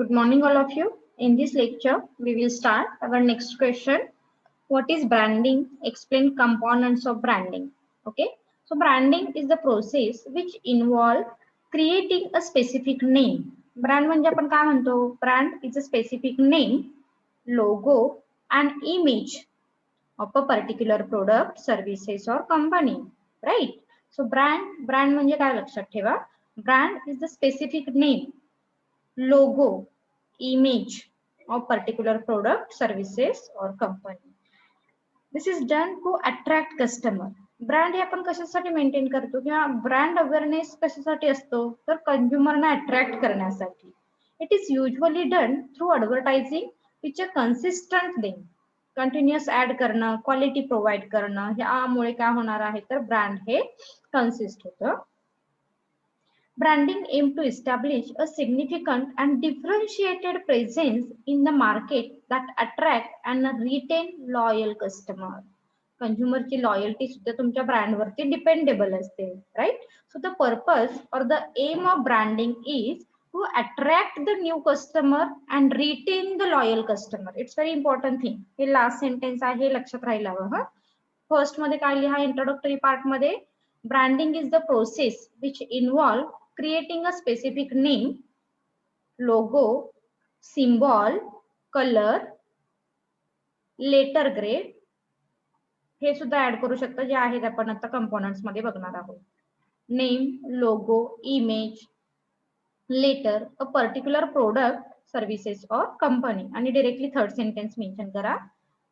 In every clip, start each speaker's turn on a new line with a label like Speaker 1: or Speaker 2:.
Speaker 1: Good morning, all of you. In this lecture, we will start our next question. What is branding? Explain components of branding. Okay. So branding is the process which involve creating a specific name. Brand म्हणजे आपण काय म्हणतो? Brand is a specific name, logo, and image of a particular product, services, or company. Right? So brand म्हणजे काय लक्षात ठेवा? Brand is the specific name, logo, image of particular product, services, or company. This is done to attract customer. Brand हे आपण कशासाठी maintain करतो किंवा brand awareness कशासाठी असतो तर कंझ्युमरना अट्रॅक्ट करण्यासाठी. It is usually done through advertising which a consistent doing. Continuous ad करणं, क्वालिटी प्रोव्हाइड करणं, यामुळे काय होणार आहे तर ब्रँड हे कन्सिस्ट होतं. Branding aims to establish a significant and differentiated presence in the market that attract and retain loyal customer. Consumer ची loyalty सुद्धा तुमच्या brand वरती dependable असते, right? So the purpose or the aim of branding is to attract the new customer and retain the loyal customer. It's very important thing. हे last sentence आहे, लक्षात राहायला हवं. फर्स्ट मध्ये काय लिहा इंट्रोडक्टरी पार्ट मध्ये? Branding is the process which involve creating a specific name, logo, symbol, color, letter grade हे सुद्धा ऍड करू शकता जे आहेत आपण आता कंपोनेंट्स मध्ये बघणार आहोत. Name, logo, image, letter, a particular product, services और कंपनी. आणि डायरेक्टली थर्ड सेंटेन्स मेन्शन करा.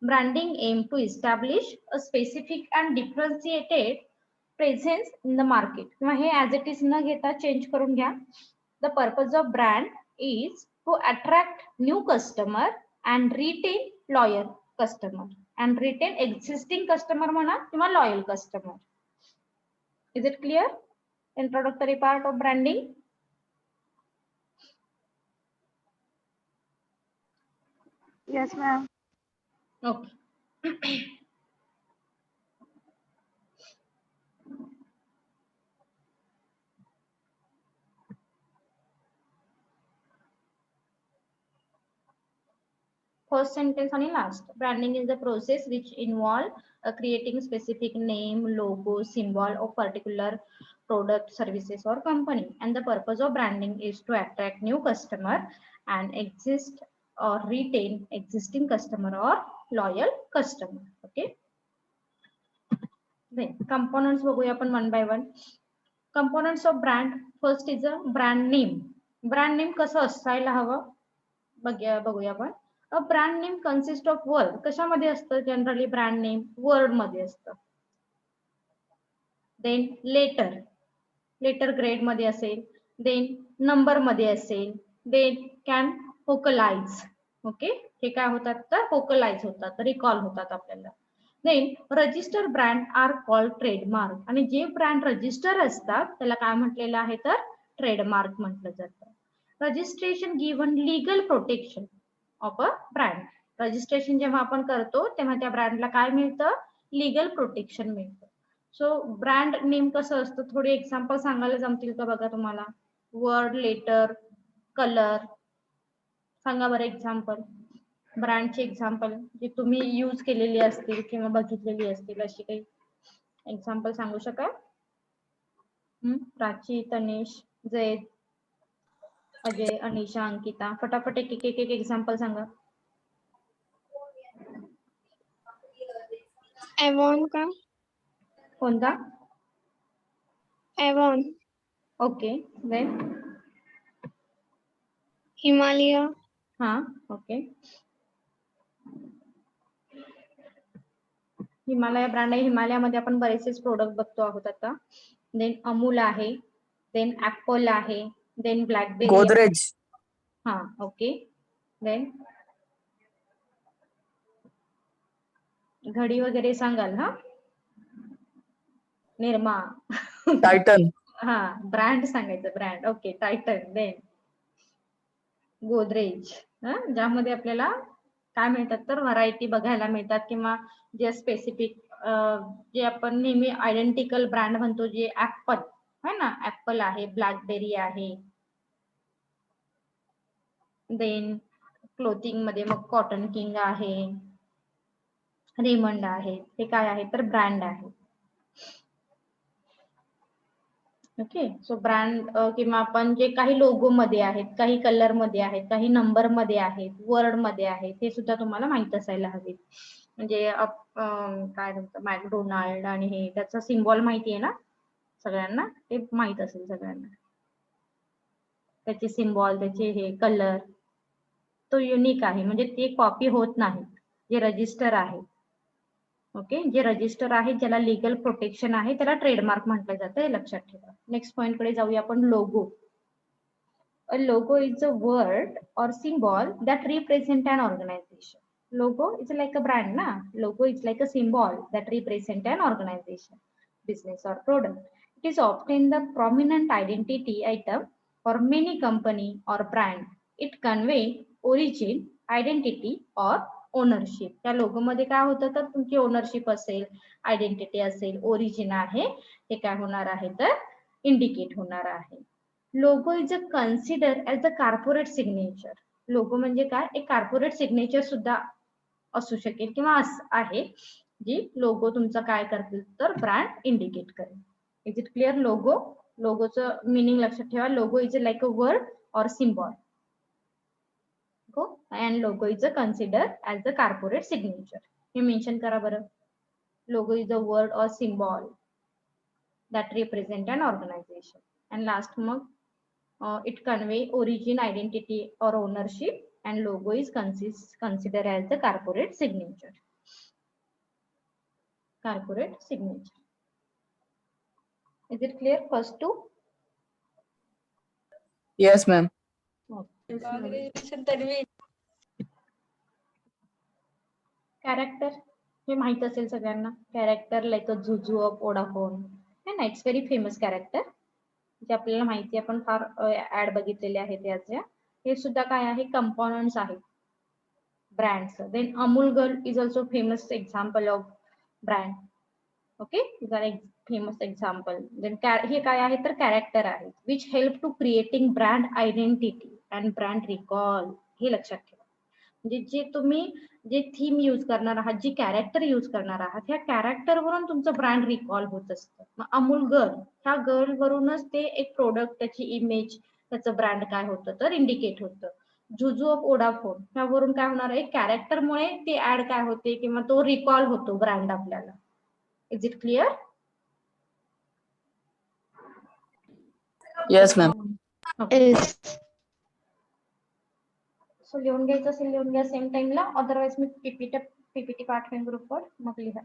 Speaker 1: Branding aim to establish a specific and differentiated presence in the market. किंवा हे as it is न घेता चेंज करून घ्या. The purpose of brand is to attract new customer and retain loyal customer and retain existing customer म्हणा किंवा loyal customer. Is it clear? Introductory part of branding.
Speaker 2: Yes, ma'am.
Speaker 1: Okay. First sentence and last. Branding is the process which involve creating specific name, logo, symbol of particular product, services, or company. And the purpose of branding is to attract new customer and exist or retain existing customer or loyal customer. Okay. Then components बघूया आपण one by one. Components of brand. First is a brand name. Brand name कसं असायला हवं बघूया आपण. A brand name consists of word. कशामध्ये असतं generally brand name? Word मध्ये असतं. देन लेटर ग्रेड मध्ये असेल, देन नंबर मध्ये असेल, देन कॅन फोकलाइज. ओके, हे काय होतात तर फोकलाइज होतात, रिकॉल होतात आपल्याला. Then register brand are called trademark. आणि जे ब्रँड रजिस्टर असतात त्याला काय म्हटलेलं आहे तर ट्रेडमार्क म्हटलं जातं. Registration given legal protection of a brand. Registration जेव्हा आपण करतो तेव्हा त्या ब्रँडला काय मिळतं? लीगल प्रोटेक्शन मिळतं. सो ब्रँड नेम कसं असतं थोडे एक्झाम्पल सांगायला जमतील का बघा तुम्हाला? वर्ड, लेटर, कलर सांगा बरं एक्झाम्पल. ब्रँडचे एक्झाम्पल जे तुम्ही यूज केलेली असतील किंवा बघितलेली असतील अशी काही एक्झाम्पल सांगू शकाल? प्राची, तनेश, जयद, अजय, अनिशा, अंकिता, फटाफट एक एक्झाम्पल सांगा.
Speaker 2: Avon का?
Speaker 1: कोणता?
Speaker 2: Avon.
Speaker 1: ओके. Then
Speaker 2: Himalaya.
Speaker 1: हा ओके. हिमालय ब्रँड आहे. हिमालयामध्ये आपण बरेचसे प्रोडक्ट बघतो आहोत आता. देन अमूल आहे, देन ऍपल आहे, देन ब्लॅकबेरी,
Speaker 3: गोदरेज.
Speaker 1: हा ओके. देन घडी वगैरे सांगाल हा? निर्मा.
Speaker 3: टायटन.
Speaker 1: हा ब्रँड सांगायचं, brand. Okay, Titan. Then Godrej, ज्यामध्ये आपल्याला काय मिळतात तर व्हरायटी बघायला मिळतात किंवा जे स्पेसिफिक जे आपण नेहमी आयडेंटिकल ब्रँड म्हणतो जे ऍपल है ना, ऍपल आहे, ब्लॅकबेरी आहे. देन क्लोथिंग मध्ये मग कॉटन किंग आहे, रेमंड आहे, हे काय आहे तर ब्रँड आहे. ओके, सो ब्रँड किंवा आपण जे काही लोगो मध्ये आहेत, काही कलर मध्ये आहेत, काही नंबर मध्ये आहेत, वर्ड मध्ये आहेत, हे सुद्धा तुम्हाला माहित असायला हवे. म्हणजे काय म्हणतात मॅकडोनाल्ड आणि हे त्याचा सिम्बॉल माहिती आहे ना सगळ्यांना, ते माहित असेल सगळ्यांना. त्याचे सिम्बॉल, त्याचे हे कलर, तो युनिक आहे, म्हणजे ते कॉपी होत नाही. जे रजिस्टर आहे, ओके, जे रजिस्टर आहे ज्याला लीगल प्रोटेक्शन आहे त्याला ट्रेडमार्क म्हटलं जातं, हे लक्षात ठेवा. नेक्स्ट पॉइंट कडे जाऊया आपण. Logo. A logo is a word or symbol that represent an organisation. Logo is like a brand, na? Logo is like a symbol that represent an organization, business or product. It is often the prominent identity item for many company or brand. It convey origin, identity or ownership. त्या logo मध्ये काय होतं तर तुमची ownership असेल, identity असेल, origin आहे, हे काय होणार आहे तर इंडिकेट होणार आहे. Logo is a consider as a corporate signature. Logo म्हणजे काय, एक कॉर्पोरेट सिग्नेचर सुद्धा असू शकेल किंवा आहे, जी लोगो तुमचा काय करतील तर ब्रँड इंडिकेट करेल. Is it clear? लोगोचं मिनिंग लक्षात ठेवा. Logo is like a word or symbol, and logo is a considered as the corporate signature. हे मेन्शन करा बरं. Logo is a word or symbol that represent an organization. And last मग it convey origin, identity or ownership, and logo is considered as the corporate signature. Corporate signature. Is it clear? First two?
Speaker 3: Yes, ma'am.
Speaker 1: Character हे माहित असेल सगळ्यांना. Character like a Zoozoo of Vodafone, है ना. It's very famous character, जे आपल्याला माहिती आहे, आपण फार ऍड बघितलेले आहेत याच्या. हे सुद्धा काय आहे, कंपोनंट्स आहेत brands. Then Amul girl is also famous example of brand. Okay, is are famous example. Then हे काय आहे तर कॅरेक्टर आहे, which help to creating brand identity and brand recall. हे लक्षात ठेवा. म्हणजे जे तुम्ही जे थीम यूज करणार आहात, जी कॅरेक्टर यूज करणार आहात, ह्या कॅरेक्टर वरून तुमचं ब्रँड रिकॉल होत असतं. मग अमूल गर्ल, ह्या गर्ल वरूनच ते एक प्रोडक्ट, त्याची इमेज, त्याचं ब्रँड काय होतं तर इंडिकेट होतं. जुजू ऑफ ओडाफोन, ह्यावरून काय होणार आहे, कॅरेक्टरमुळे ती ऍड काय होते किंवा तो रिकॉल होतो ब्रँड आपल्याला. Is it clear?
Speaker 3: Yes, ma'am.
Speaker 2: Yes.
Speaker 1: So लिहून घ्यायचं असेल लिहून घ्या सेम टाइमला, अदरवाइज मी पीपीटी पाठवेन ग्रुपवर, मग लिहा.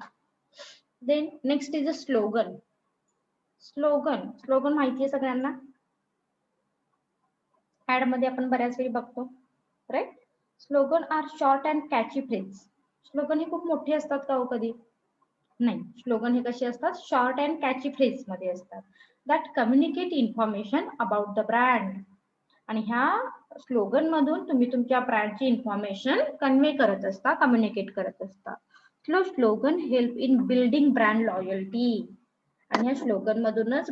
Speaker 1: Then next is a slogan. Slogan माहिती आहे सगळ्यांना, ऍड मध्ये आपण बऱ्याच वेळी बघतो, right. Slogan are short and catchy phrase. Slogan हे खूप मोठे असतात का हो कधी? नाही. स्लोगन हे कसे असतात, शॉर्ट अँड कॅची फ्रेज मध्ये असतात, that communicate information about the brand. आणि ह्या स्लोगन मधून तुम्ही तुमच्या ब्रँडची इन्फॉर्मेशन कन्वे करत असता, कम्युनिकेट करत असता. Slogan help in building brand loyalty. आणि या स्लोगन मधूनच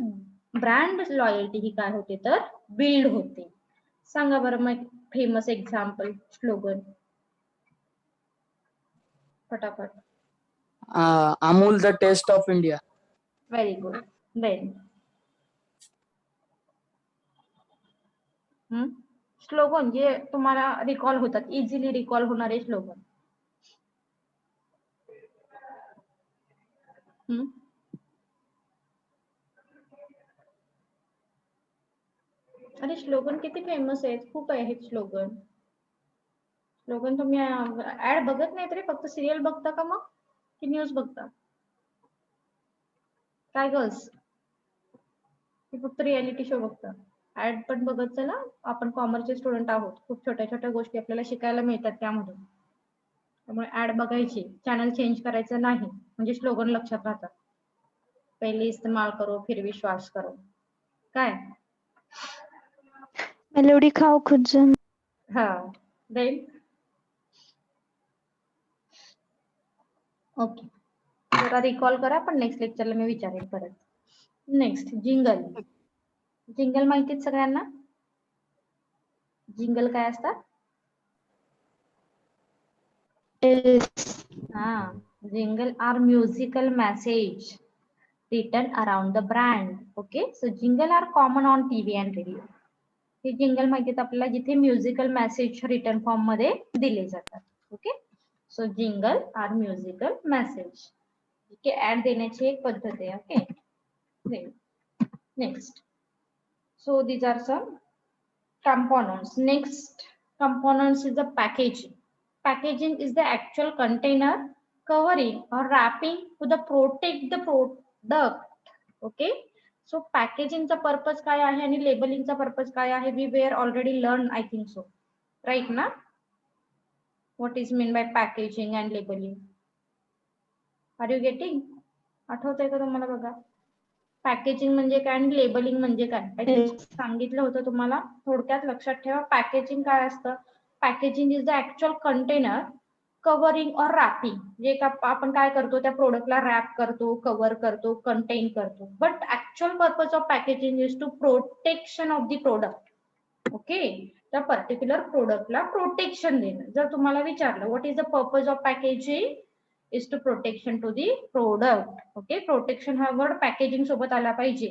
Speaker 1: ब्रँड लॉयल्टी ही काय होते तर बिल्ड होते. सांगा बरं मग फेमस एक्झाम्पल स्लोगन फटाफट.
Speaker 3: Amul, the taste of India.
Speaker 1: Very good. Then slogan जे तुम्हाला रिकॉल होतात, इझिली रिकॉल होणारे स्लोगन. अरे स्लोगन किती फेमस आहेत, खूप आहेत स्लोगन. स्लोगन तुम्ही ऍड बघत नाही तरी फक्त सिरियल बघता का मग, की न्यूज बघता काय गर्ल्स? फक्त रियालिटी शो बघता, ऍड पण बघत चला. आपण कॉमर्सचे स्टुडंट आहोत, खूप छोट्या छोट्या गोष्टी आपल्याला शिकायला मिळतात त्यामधून. त्यामुळे ऍड बघायची, चॅनल चेंज करायचं नाही, म्हणजे स्लोगन लक्षात राहतात. पहिले इस्तेमाल करो फिर विश्वास करो. काय
Speaker 2: मेलोडी खाओ खुद जम.
Speaker 1: हा. देन ओके, जरा रिकॉल करा, पण नेक्स्ट लेक्चरला मी विचारेन परत. Next jingle. जिंगल माहितीत सगळ्यांना? जिंगल काय असतात?
Speaker 2: is
Speaker 1: Jingle are musical message written around the brand. Okay, so jingle are common on TV and radio. हे जिंगल माहिती आहेत आपल्याला जिथे म्युझिकल मेसेज रिटर्न फॉर्म मध्ये दिले जातात. Okay, so jingle are musical message. Okay, ad देण्याची एक पद्धत आहे. Okay, next. So these are some components. Next components is the packaging. Packaging is the actual container covering or wrapping to the protect the product. Okay, so packaging चा purpose काय आहे आणि labelling चा purpose काय आहे? We were already learned, I think so, right ना? What is mean by packaging and labeling? Are you getting? आठवतंय का तुम्हाला? बघा, पॅकेजिंग म्हणजे काय आणि लेबलिंग म्हणजे काय सांगितलं होतं तुम्हाला. थोडक्यात लक्षात ठेवा. पॅकेजिंग काय असतं? Packaging is the actual container covering और रॅपिंग. जे आपण काय करतो, त्या प्रोडक्टला रॅप करतो, कव्हर करतो, कंटेन करतो. But actual purpose of packaging is to protection of the product. Okay, त्या पर्टिक्युलर प्रोडक्टला प्रोटेक्शन देणं. जर तुम्हाला विचारलं what is the purpose of packaging, is to protection to the product. Okay, protection हा वर्ड पॅकेजिंग सोबत आला पाहिजे.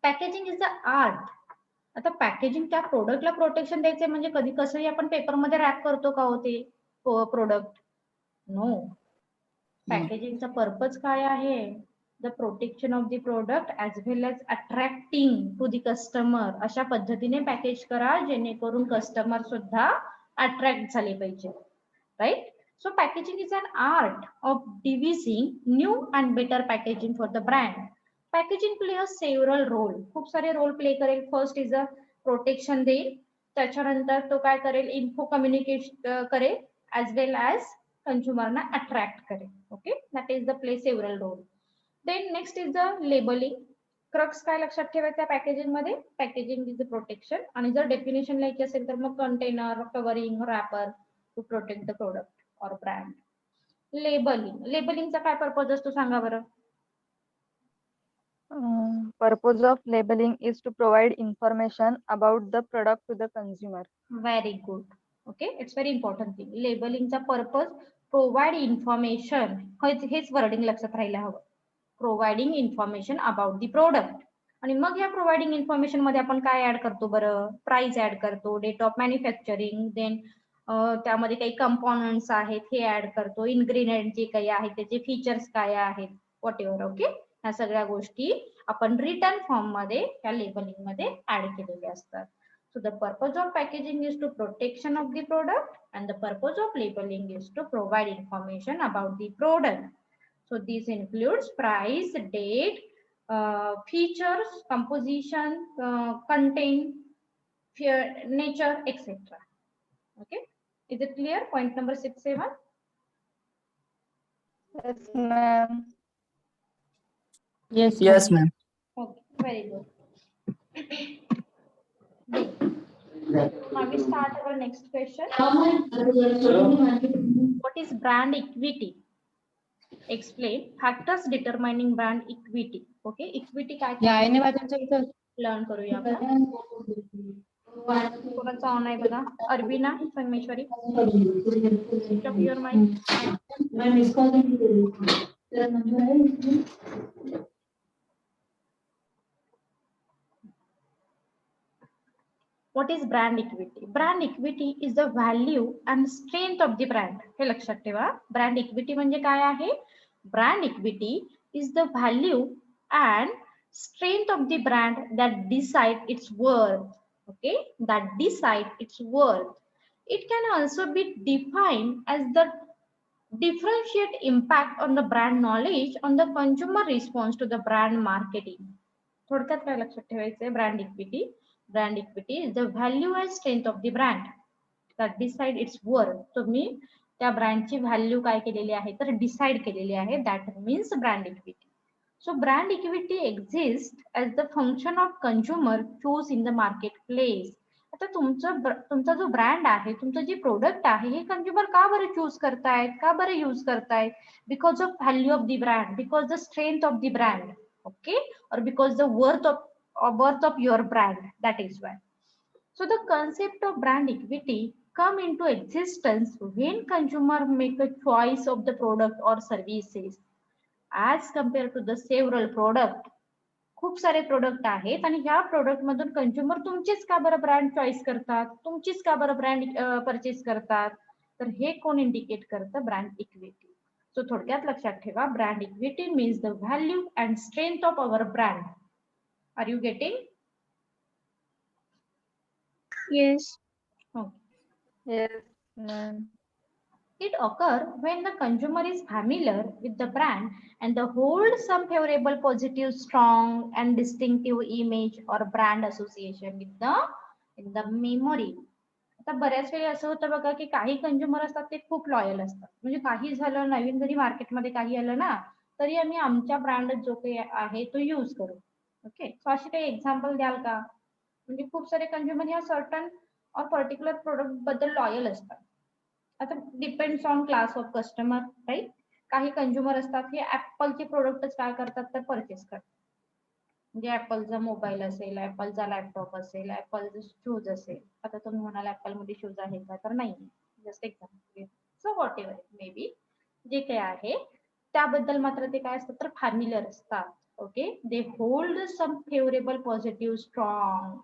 Speaker 1: Packaging is the art. आता पॅकेजिंग त्या प्रोडक्टला प्रोटेक्शन द्यायचे म्हणजे कधी कसंही आपण पेपरमध्ये रॅप करतो का होते प्रोडक्ट? नो. पॅकेजिंगचा पर्पज काय आहे? The protection of the product as well as attracting to the customer. अशा पद्धतीने पॅकेज करा जेणेकरून कस्टमर सुद्धा अट्रॅक्ट झाले पाहिजे. Right. So packaging is an art of devising new and better packaging for the brand. Packaging plays several role. खूप सारे role play करेल. फर्स्ट इज अ प्रोटेक्शन देईल. त्याच्यानंतर तो काय करेल? इन्फो कम्युनिकेशन करेल ऍज वेल ऍज कंझ्युमरना अट्रॅक्ट करेल. Okay, that is the play several role. Then next is the labelling. Crux काय लक्षात ठेवायचं पॅकेजिंग मध्ये? Packaging is the protection. आणि जर डेफिनेशन लिहायची असेल तर मग container, covering, wrapper to protect the product or brand. लेबलिंगचा काय पर्पज असतो सांगा बरं?
Speaker 4: Purpose of labeling is to provide information about the product to the consumer.
Speaker 1: Very good. Okay, it's very important thing. लेबलिंगचा पर्पज प्रोव्हाइड इन्फॉर्मेशन. हेच wording लक्षात राहायला हवं. Providing information about the product. आणि मग या प्रोव्हाइडिंग इन्फॉर्मेशन मध्ये आपण काय ऍड करतो बरं? प्राइस ऍड करतो, डेट ऑफ मॅन्युफॅक्चरिंग, देन त्यामध्ये काही कंपोनंट्स आहेत हे ऍड करतो, इन्ग्रेडियंट जे काही आहेत त्याचे फीचर्स काय आहेत, व्हॉट एव्हर. ओके, ह्या सगळ्या गोष्टी आपण रिटर्न फॉर्म मध्ये त्या लेबलिंग मध्ये ऍड केलेल्या असतात. So the purpose of packaging is to protection of the product and the purpose of labeling is to provide information about the product. So this includes price, date, features, composition, content, nature, etc. Okay. Is it clear? Point number 6, 7.
Speaker 4: Yes, ma'am.
Speaker 3: Yes, ma'am.
Speaker 1: Okay, very good. Now we start our next question. What is brand equity? Explain factors determining brand equity. Okay, equity काय? Learn करूया आपण. कोणाचा on आहे बघा? Arvina Sangameshwari. Your mic. What is brand equity? Brand equity is the value and strength of the brand. हे लक्षात ठेवा. Brand equity म्हणजे काय आहे? Brand equity is the value and strength of the brand that decide its worth. Okay, that decide its worth. It can also be defined as the differentiate impact on the brand knowledge on the consumer response to the brand marketing. थोडक्यात काय लक्षात ठेवायचंय? Brand equity. Brand equity is the value and strength of the brand that decide it's worth. तुम्ही त्या ब्रँडची value काय केलेली आहे तर डिसाइड केलेली आहे. That means brand equity. So brand equity exists as the function of consumer choose in the marketplace. आता तुमचा जो ब्रँड आहे, तुमचं जे प्रोडक्ट आहे हे कंझ्युमर का बरं चूज करतायत, का बरं यूज करतायत? Because of value of the brand, because the strength of the brand. Okay, or because the worth of your brand. That is why. So the concept of brand equity come into existence when consumer make a choice of the product or services as compared to the several product. खूप सारे product आहेत आणि ह्या product मधून consumer तुमचीच का बरं brand choice करतात, तुमचीच का बरं ब्रँड परचेस करतात, तर हे कोण इंडिकेट करतं? Brand equity. सो थोडक्यात लक्षात ठेवा, brand equity means the value and strength of our brand. Are you getting?
Speaker 2: Yes.
Speaker 4: Yes, ma'am.
Speaker 1: It occurs when the consumer is familiar with the brand and the hold some favorable, positive, strong and distinctive image or brand association with the memory. आता बऱ्याच वेळी असं होतं बघा की काही consumer असतात ते खूप लॉयल असतात. म्हणजे काही झालं, नवीन जरी मार्केटमध्ये काही आलं ना, तरी आम्ही आमच्या ब्रँड जो काही आहे तो यूज करू. ओके, सो अशी काही एक्झाम्पल द्याल का? म्हणजे खूप सारे कंझ्युमर या सर्टन और पर्टिक्युलर प्रोडक्ट बद्दल लॉयल असतात. आता depends on class of customer, right. काही कंझ्युमर असतात हे ऍपलचे प्रोडक्टच काय करतात तर परचेस करतात. म्हणजे ऍपलचा मोबाईल असेल, ऍपलचा लॅपटॉप असेल, ऍपलचे शूज असेल. आता तुम्ही म्हणाल ऍपल मध्ये शूज आहे का, तर नाही, just example. So what ever may be, जे काही आहे त्याबद्दल मात्र ते काय असतात तर फॅमिलियर असतात. Okay, they hold some favourable, positive, strong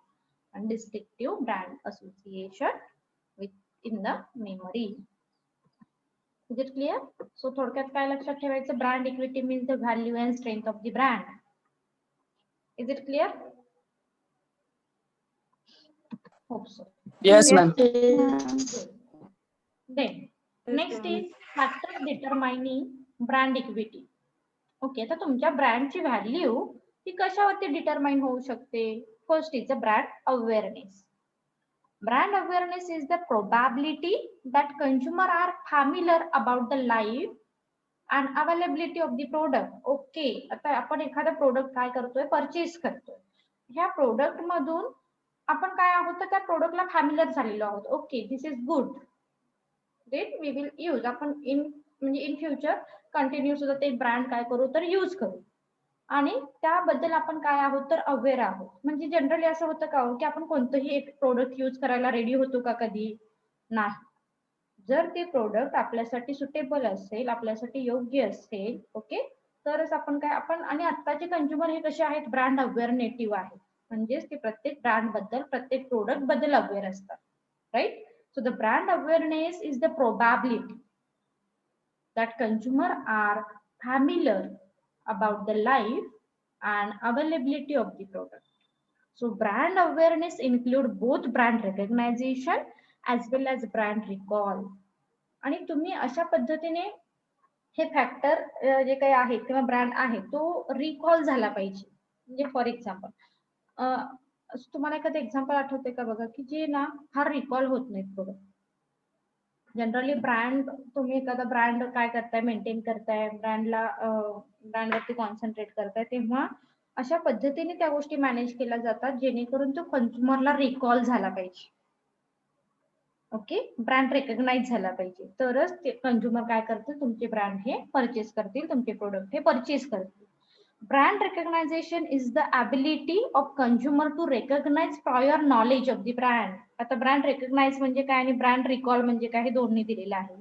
Speaker 1: and distinctive brand association in the memory. Is it clear? So थोडक्यात काय लक्षात ठेवायचं? Brand equity means the value and strength of the brand. Is it clear? Hope so.
Speaker 3: Yes, ma'am.
Speaker 1: Good. Then next is factors determining brand equity. Okay, आता तुमच्या ब्रँडची value ती कशावरती determine होऊ शकते? First is the brand awareness. Brand awareness is the probability that consumer are familiar about the life and availability of the product. Okay, आता आपण एखादा product काय करतोय, परचेस करतोय. ह्या प्रोडक्ट मधून आपण काय आहोत तर त्या प्रोडक्टला फॅमिलियर झालेलो आहोत. Okay, this is good, then we will use. आपण इन फ्युचर कंटिन्यू सुद्धा ते ब्रँड काय करू तर यूज करू. आणि त्याबद्दल आपण काय आहोत तर अवेअर आहोत. म्हणजे जनरली असं होतं का की आपण कोणतंही एक प्रोडक्ट यूज करायला रेडी होतो का? कधी नाही. जर ते प्रोडक्ट आपल्यासाठी सुटेबल असेल, आपल्यासाठी योग्य असेल, ओके, तरच आपण काय आपण. आणि आत्ताचे कंझ्युमर हे कसे आहेत? ब्रँड अवेअर नेटिव्ह आहेत. म्हणजेच ते प्रत्येक ब्रँड बद्दल, प्रत्येक प्रोडक्ट बद्दल अवेअर असतात, right. So the brand awareness is the probability that consumer are familiar about the life and availability of the product. So brand awareness include both brand recognition as well as brand recall. आणि तुम्ही अशा पद्धतीने हे factor जे काही आहे किंवा brand आहे तो रिकॉल झाला पाहिजे. म्हणजे फॉर एक्झाम्पल तुम्हाला एखादं एक्झाम्पल आठवते का बघा की जे ना फार रिकॉल होत नाही प्रोडक्ट. जनरली ब्रँड, तुम्ही एखादा ब्रँड काय करताय, मेंटेन करताय, ब्रँडवरती कॉन्सन्ट्रेट करताय, तेव्हा अशा पद्धतीने त्या गोष्टी मॅनेज केल्या जातात जेणेकरून तो कंझ्युमरला रिकॉल झाला पाहिजे. ओके, ब्रँड रेकग्नाइज झाला पाहिजे, तरच ते कंझ्युमर काय करतील, तुमचे ब्रँड हे परचेस करतील, तुमचे प्रोडक्ट हे परचेस करतील. Brand recognition is the ability of consumer to recognize prior knowledge of the brand. आता ब्रँड रेकग्नाइज म्हणजे काय आणि ब्रँड रिकॉल म्हणजे काय हे दोन्ही दिलेलं आहे.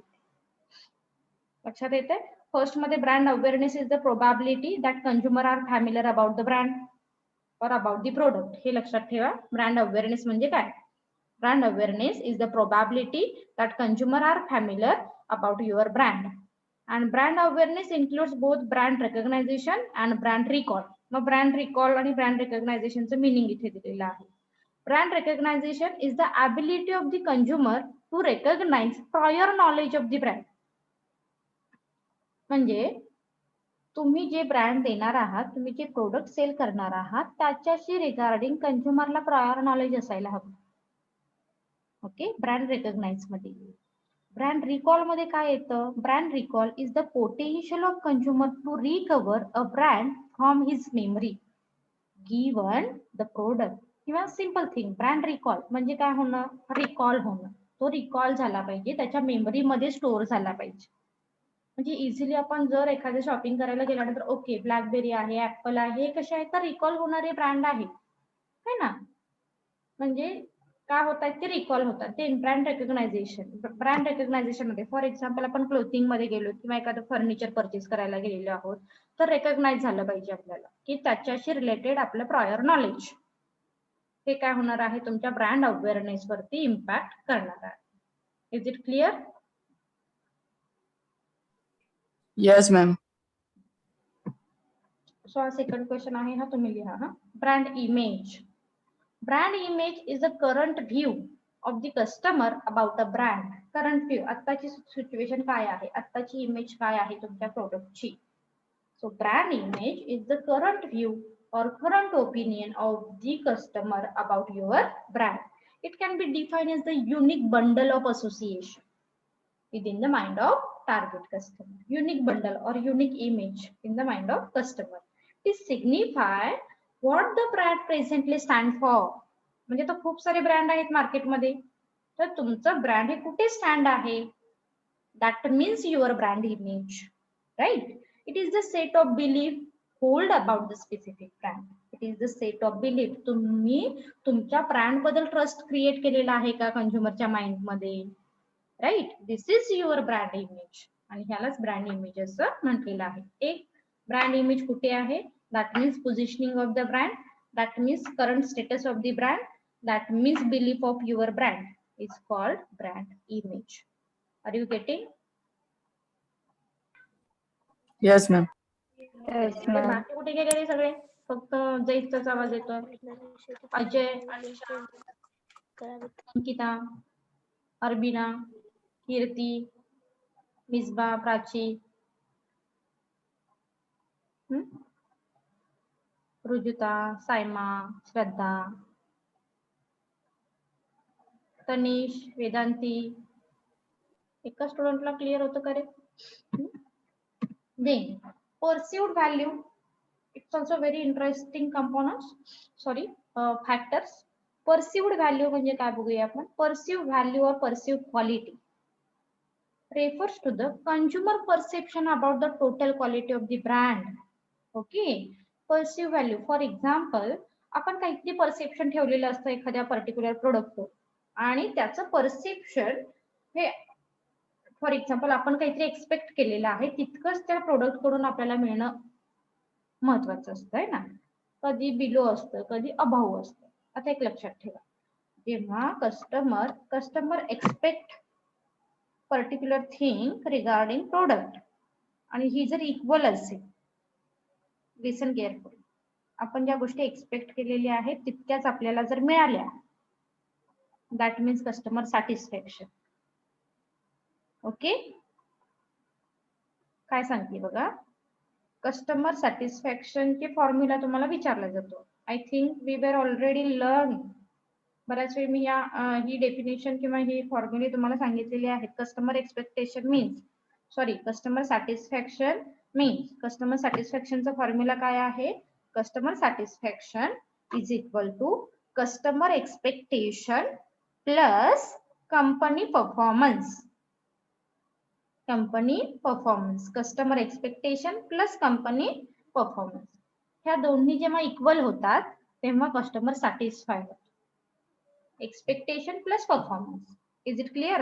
Speaker 1: लक्षात येते? फर्स्ट मध्ये brand awareness is the probability that consumer are familiar about the brand और अबाउट द प्रोडक्ट. हे लक्षात ठेवा. ब्रँड अवेअरनेस म्हणजे काय? Brand awareness is the probability that consumer are familiar about your brand. And brand awareness includes both brand recognition and brand recall. मग brand recall आणि brand recognition चं meaning इथे दिलेलं आहे. Brand recognition is the ability of the consumer to recognize prior knowledge of the brand. म्हणजे तुम्ही जे brand देणार आहात, तुम्ही जे प्रोडक्ट सेल करणार आहात, त्याच्याशी रिगार्डिंग कंझ्युमरला प्रायर नॉलेज असायला हवं. ओके, ब्रँड रेकग्नाइज मध्ये. ब्रँड रिकॉल मध्ये काय येतं? Brand recall is the potential of consumer to recover a brand from his memory given the product. किंवा सिंपल थिंग, ब्रँड रिकॉल म्हणजे काय होणं? रिकॉल होणं. तो रिकॉल झाला पाहिजे, त्याच्या मेमरीमध्ये स्टोअर झाला पाहिजे. म्हणजे इझिली आपण जर एखादं शॉपिंग करायला गेल्यानंतर ओके ब्लॅकबेरी आहे, ऍपल आहे, हे कसे आहेत तर रिकॉल होणारे ब्रँड आहे, है ना. म्हणजे काय होतात ते रिकॉल होतात ते ब्रँड रेकग्नायझेशन मध्ये फॉर एक्झाम्पल आपण क्लोथिंग मध्ये गेलो किंवा एखादं फर्निचर परचेस करायला गेलेलो आहोत तर रेकग्नाइज झालं पाहिजे आपल्याला की त्याच्याशी रिलेटेड आपलं प्रायर नॉलेज हे काय होणार आहे तुमच्या ब्रँड अवेअरनेस वरती इम्पॅक्ट करणार आहे. Is it clear?
Speaker 3: Yes, ma'am.
Speaker 1: So हा सेकंड क्वेश्चन आहे हा तुम्ही लिहा हा. Brand image. Brand image is a current view of the customer about a brand. Current view आत्ताची सिच्युएशन काय आहे आत्ताची इमेज काय आहे तुमच्या प्रोडक्टची. So brand image is the current view or current opinion of the customer about your brand. It can be defined as the unique bundle of association within the mind of target customer. Unique bundle or unique image in the mind of customer. It signify what the brand presently stand for. म्हणजे तो खूप सारे brand आहेत मार्केटमध्ये तर तुमचं brand हे कुठे स्टँड आहे. That means your brand image, right? It is the set of belief hold about the specific brand. It is the set of belief. तुम्ही तुमच्या ब्रँड बद्दल ट्रस्ट क्रिएट केलेला आहे का कंझ्युमरच्या माइंड मध्ये, right? This is your brand image आणि ह्यालाच ब्रँड इमेज असं म्हटलेलं आहे. एक ब्रँड इमेज कुठे आहे that means positioning of the brand, that means current status of the brand, that means belief of your brand is called brand image. Are you getting?
Speaker 3: Yes, ma'am.
Speaker 4: Yes, ma'am.
Speaker 1: बाकी कुठे गेले रे सगळे? फक्त जयचाच आवाज येतोय. अजय, अंकिता, अरबिना, कीर्ती, मिसबा, प्राची, रुजुता, सायमा, श्रद्धा, तनिष, वेदांती. एका स्टुडंटला क्लिअर होतं का रे? Then perceived value, it's also very interesting components, sorry, factors. Perceived value म्हणजे काय बघूया आपण. Perceived value or perceived quality refers to the consumer perception about the total quality of the brand. Okay, perceived value, for example, आपण काहीतरी perception ठेवलेलं असतं एखाद्या particular प्रोडक्टवर आणि त्याचं परसेप्शन हे फॉर एक्झाम्पल आपण काहीतरी एक्सपेक्ट केलेलं आहे तितकंच त्या प्रोडक्ट कडून आपल्याला मिळणं महत्वाचं असतं आहे ना. कधी बिलो असतं कधी अभाव असतं. आता एक लक्षात ठेवा, जेव्हा customer expect particular thing regarding product आणि ही जर इक्वल असेल, लिसन केअरफुली, आपण ज्या गोष्टी एक्सपेक्ट केलेल्या आहेत तितक्याच आपल्याला जर मिळाल्या that means customer satisfaction. Okay, काय सांगते बघा, कस्टमर सॅटिस्फॅक्शन चे फॉर्म्युला तुम्हाला विचारला जातो. I think we were already learn. बऱ्याच वेळ मी ही डेफिनेशन किंवा ही फॉर्म्युले तुम्हाला सांगितलेली आहेत. Customer expectation means customer satisfaction means customer सॅटिस्फॅक्शनचा फॉर्म्युला काय आहे. Customer satisfaction is equal to customer expectation plus company performance. Company performance, customer expectation plus company performance, ह्या दोन्ही जेव्हा इक्वल होतात तेव्हा कस्टमर सॅटिस्फाय होतो. Expectation plus performance. Is it clear?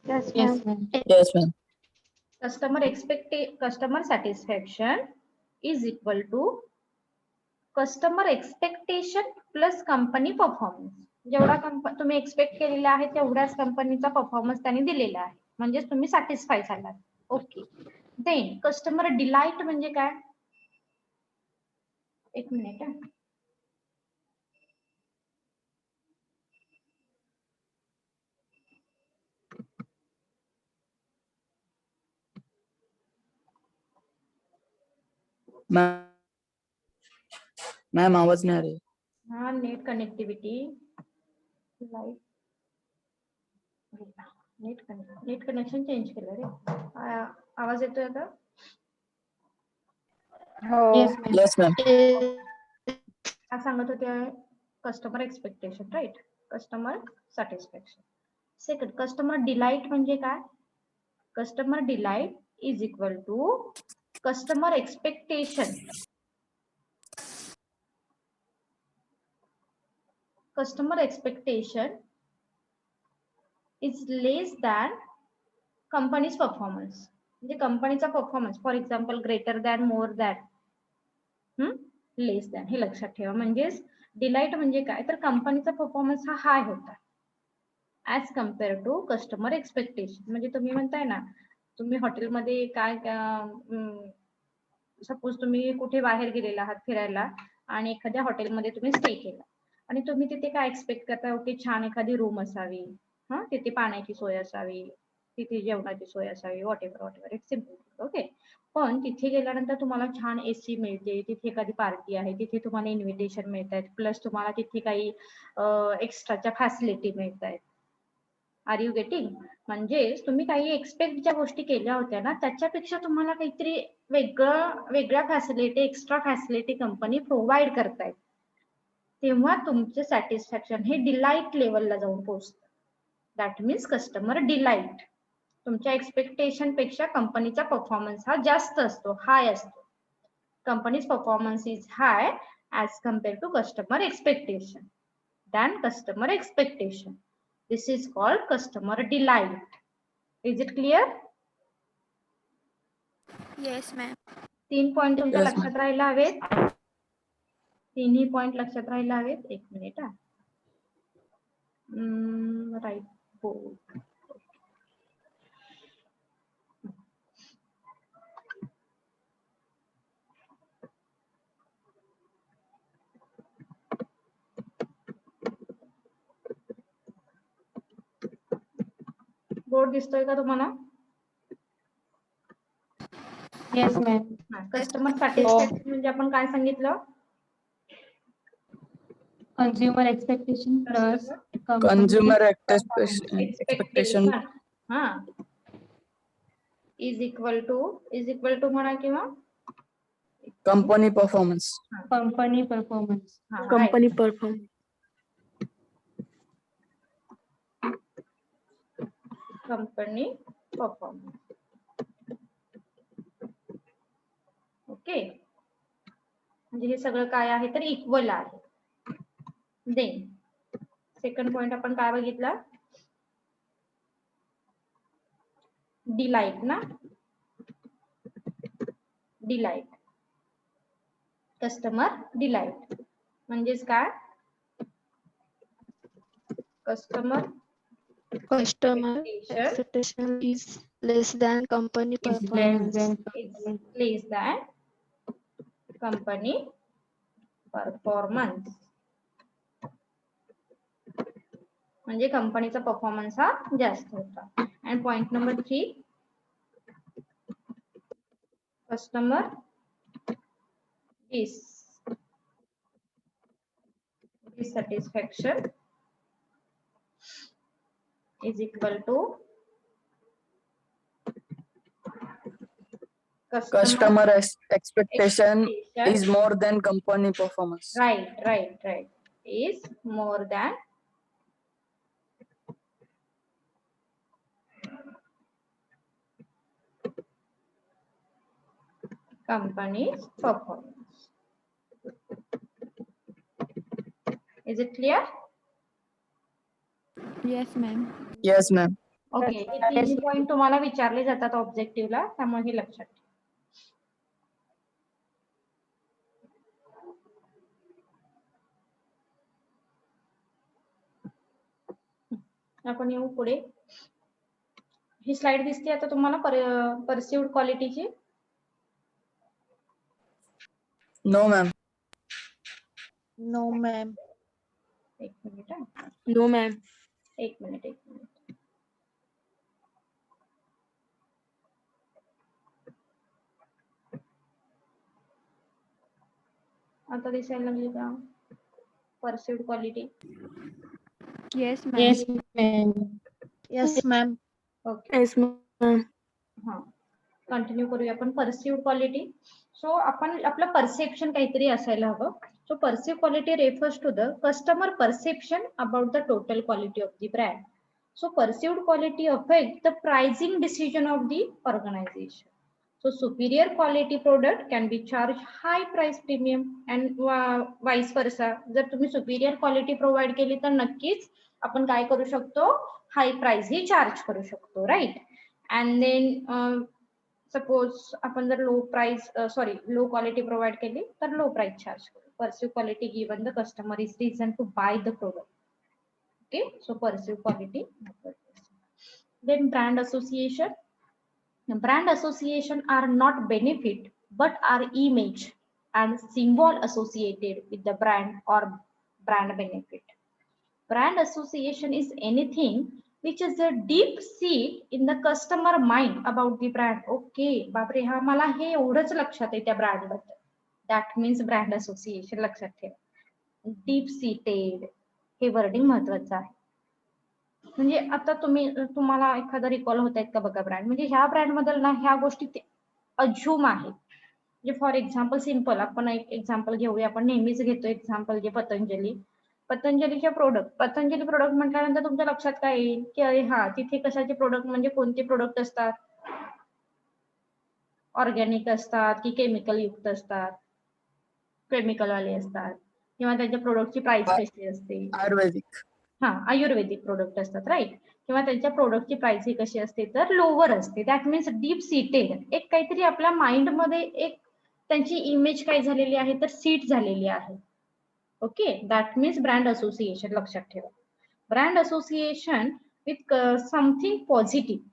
Speaker 4: Yes,
Speaker 2: Yes,
Speaker 4: ma'am.
Speaker 2: ma'am.
Speaker 3: Yes, ma'am.
Speaker 1: Customer satisfaction is equal to customer expectation plus company performance. जेवढा तुम्ही expect केलेला आहे तेवढ्याच कंपनीचा परफॉर्मन्स त्यांनी दिलेला आहे म्हणजे तुम्ही सॅटिस्फाय झालात. ओके, देन कस्टमर डिलाइट म्हणजे काय. एक मिनिट.
Speaker 3: मॅम आवाज नाही आ रही.
Speaker 1: हा, net connectivity, light, net connection change केलं रे. आवाज येतोय आता?
Speaker 4: हो.
Speaker 2: Yes, ma'am.
Speaker 3: Yes, ma'am.
Speaker 1: हा सांगत होते customer expectation, right. Customer satisfaction. Second, customer delight म्हणजे काय. Customer delight is equal to customer expectation customer expectation is less than company's performance. म्हणजे कंपनीचा performance for example greater than more than less than हे लक्षात ठेवा. म्हणजेच delight म्हणजे काय तर कंपनीचा परफॉर्मन्स हा हाय होता as compare to customer expectation. म्हणजे तुम्ही म्हणताय ना तुम्ही हॉटेलमध्ये काय सपोज तुम्ही कुठे बाहेर गेलेला आहात फिरायला आणि एखाद्या हॉटेलमध्ये तुम्ही स्टे केला आणि तुम्ही तिथे काय एक्सपेक्ट करता ओके छान एखादी रूम असावी, तिथे पाण्याची सोय असावी, तिथे जेवणाची सोय असावी, what ever it's simple. Okay, पण तिथे गेल्यानंतर तुम्हाला छान एसी मिळते, तिथे एखादी पार्टी आहे, तिथे तुम्हाला इन्व्हिटेशन मिळत आहेत, प्लस तुम्हाला तिथे काही एक्स्ट्राच्या फॅसिलिटी मिळत आहेत. Are you getting? म्हणजेच तुम्ही काही एक्सपेक्ट ज्या गोष्टी केल्या होत्या ना त्याच्यापेक्षा तुम्हाला काहीतरी वेगळ्या facility extra facility company provide करतायत, तेव्हा तुमचे सॅटिस्फॅक्शन हे डिलाइट लेवलला जाऊन पोहोचतं. That means customer delight. तुमच्या एक्सपेक्टेशन पेक्षा कंपनीचा परफॉर्मन्स हा जास्त असतो, हाय असतो. Company's performance is high as compare to customer expectation than customer expectation. This is called customer delight. Is it clear?
Speaker 2: Yes, ma'am.
Speaker 1: 3 point तुमच्या
Speaker 3: Yes, ma'am.
Speaker 1: लक्षात राहायला हवेत. 3ही पॉइंट लक्षात राहायला हवेत. एक मिनिट राईट बोर्ड. बोर्ड दिसतोय का तुम्हाला?
Speaker 2: Yes, ma'am.
Speaker 1: कस्टमर सॅटिस्फॅक्शन म्हणजे आपण काय सांगितलं?
Speaker 2: Consumer expectation plus
Speaker 3: Consumer expectation
Speaker 1: is equal to म्हणा किंवा
Speaker 3: company performance.
Speaker 2: company performance.
Speaker 3: Company performance.
Speaker 1: Company performance. Okay, म्हणजे हे सगळं काय आहे तर इक्वल आहे. देन सेकंड पॉइंट आपण काय बघितला? डिलाइट ना, डिलाइट कस्टमर डिलाइट म्हणजेच काय? Customer
Speaker 5: Customer expectation is less than company performance.
Speaker 1: less than company performance. म्हणजे कंपनीचा परफॉर्मन्स हा जास्त होता. And point number 3, customer dissatisfaction is equal to
Speaker 3: Customer expectation is more than company performance.
Speaker 1: right is more than company's performance. Is it clear?
Speaker 2: Yes, ma'am.
Speaker 3: Yes, ma'am.
Speaker 1: Okay, हे तिन्ही point तुम्हाला विचारले जातात ऑब्जेक्टिव्हला, त्यामुळे हे लक्षात ठेवा. आपण येऊ पुढे. ही स्लाइड दिसते आता तुम्हाला परसिव्ड क्वालिटीची?
Speaker 3: No, ma'am.
Speaker 5: No, ma'am.
Speaker 1: एक मिनिट.
Speaker 3: No, ma'am.
Speaker 1: एक मिनिट. आता दिसायला लागली का perceived quality?
Speaker 2: Yes, ma'am. Yes, ma'am.
Speaker 5: Yes, ma'am.
Speaker 1: Okay,
Speaker 3: Yes, ma'am.
Speaker 1: Continue करूया आपण परसिव्ड क्वालिटी. सो आपण आपलं परसेप्शन काहीतरी असायला हवं. So perceived quality refers to the customer perception about the total quality of the brand. So perceived quality affect the pricing decision of the organisation. So superior quality product can be charged high price premium and vice versa. जर तुम्ही superior quality provide केली तर नक्कीच आपण काय करू शकतो, high price ही charge करू शकतो, right? And then suppose आपण जर low quality provide केली तर low price charge करू. Perceived quality given the customer is reason to buy the product. Okay, so perceived quality. Then brand association. Brand association are not benefit but are image and symbol associated with the brand or brand benefit. Brand association is anything which is a deep seat in the customer mind about the brand. Okay, बापरे हा मला हे एवढंच लक्षात आहे त्या brand बद्दल. That means brand association लक्षात ठेवा. Deep seated हे वर्डिंग महत्वाचं आहे. म्हणजे आता तुम्हाला एखादा रिकॉल होत आहेत का बघा ब्रँड, म्हणजे ह्या ब्रँड बद्दल ना ह्या गोष्टी अज्युम आहे. म्हणजे फॉर एक्झाम्पल सिंपल आपण एक एक्झाम्पल घेऊया, आपण नेहमीच घेतो एक्झाम्पल जे पतंजलीचे पतंजली प्रोडक्ट म्हटल्यानंतर तुमच्या लक्षात काय येईल की अरे हा तिथे कशाचे प्रोडक्ट म्हणजे कोणते प्रोडक्ट असतात, ऑर्गॅनिक असतात की केमिकल युक्त असतात, केमिकल वाले असतात, किंवा त्यांच्या प्रोडक्टची प्राइस कशी असते, आयुर्वेदिक प्रोडक्ट असतात, राईट, किंवा त्यांच्या प्रोडक्टची प्राइस ही कशी असते तर लोअर असते. दॅट मीन्स डीप सीटेड, एक काहीतरी आपल्या माइंड मध्ये एक त्यांची इमेज काय झालेली आहे तर सीट झालेली आहे. Okay, that means brand association लक्षात ठेवा. Brand association with something positive,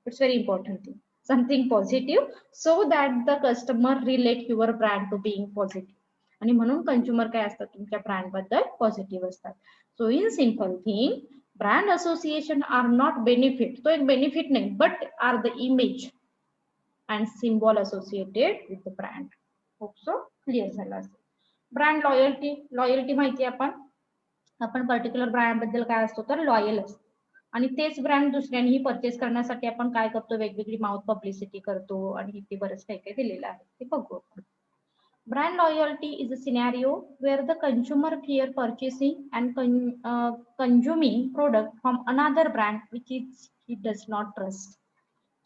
Speaker 1: it's very important thing, something positive so that the customer relate your brand to being positive. आणि म्हणून कंझ्युमर काय असतात तुमच्या ब्रँड बद्दल पॉझिटिव्ह असतात. So in simple thing brand association are not benefit, तो एक benefit नाही, but are the image and symbol associated with the brand. Hope so clear झालं असेल. ब्रँड लॉयल्टी माहिती आपण पर्टिक्युलर ब्रँड बद्दल काय असतो तर लॉयल असतो, आणि तेच ब्रँड दुसऱ्यांनी परचेस करण्यासाठी आपण काय करतो, वेगवेगळी माउथ पब्लिसिटी करतो, आणि इथे बरंच काही काही दिलेलं आहे ते बघू. Brand loyalty is a scenario where the consumer fear purchasing and consuming product from another brand which he does not trust.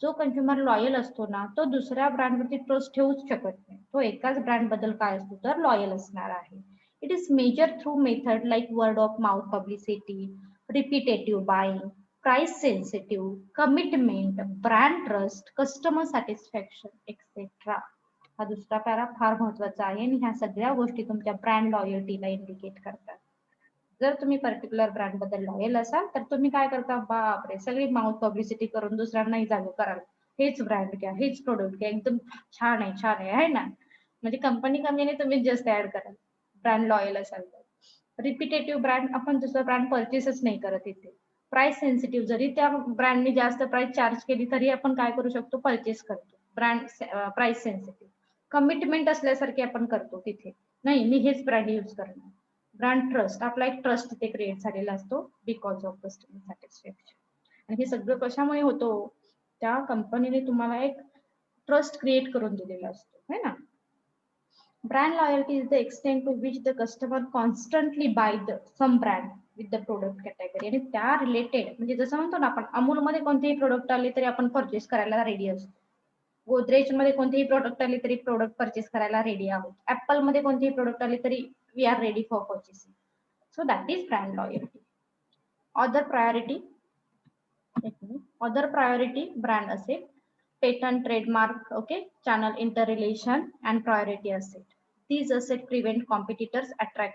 Speaker 1: जो कंझ्युमर लॉयल असतो ना तो दुसऱ्या ब्रँड वरती ट्रस्ट ठेवूच शकत नाही, तो एकाच ब्रँड बद्दल काय असतो तर लॉयल असणार आहे. It is measure through method like word of mouth publicity, repetitive buying, price sensitive, commitment, brand trust, customer satisfaction etcetera. हा दुसरा पॅरा फार महत्वाचा आहे, आणि ह्या सगळ्या गोष्टी तुमच्या ब्रँड लॉयल्टीला इंडिकेट करतात. जर तुम्ही पर्टिक्युलर ब्रँड बद्दल लॉयल असाल तर तुम्ही काय करता, बापरे सगळी माउथ पब्लिसिटी करून दुसऱ्यांनाही जागो कराल, हेच ब्रँड घ्या, हेच प्रोडक्ट घ्या, एकदम छान आहे ना, म्हणजे कंपनी कमीने तुम्ही जस्ट ऍड कराल ब्रँड लॉयल असाल तर. रिपीटेटिव्ह ब्रँड, आपण दुसरा ब्रँड परचेसच नाही करत इथे. प्राइस सेन्सिटिव्ह, जरी त्या ब्रँडने जास्त प्राइस चार्ज केली तरी आपण काय करू शकतो, परचेस करतो. Brand price sensitive. कमिटमेंट असल्यासारखे आपण करतो तिथे, नाही मी हेच ब्रँड यूज करणार. ब्रँड ट्रस्ट, आपला एक ट्रस्ट तिथे क्रिएट झालेला असतो बिकॉज ऑफ कस्टमर सॅटिस्फॅक्शन. आणि हे सगळं कशामुळे होतो, त्या कंपनीने तुम्हाला एक ट्रस्ट क्रिएट करून दिलेला असतो, है ना. Brand loyalty is the extent to which the customer constantly buy the same brand with the product category. आणि त्या रिलेटेड, म्हणजे जसं म्हणतो ना आपण अमूलमध्ये कोणतेही प्रोडक्ट आले तरी आपण परचेस करायला रेडी असतो, गोदरेज मध्ये कोणतेही प्रोडक्ट आले तरी प्रोडक्ट परचेस करायला रेडी आहोत, ऍपल मध्ये कोणतेही प्रोडक्ट आले तरी we are ready for purchasing. So that is brand loyalty. Other priority brand asset, patent, trademark, okay, channel inter relation and priority asset. These assets prevent competitors attract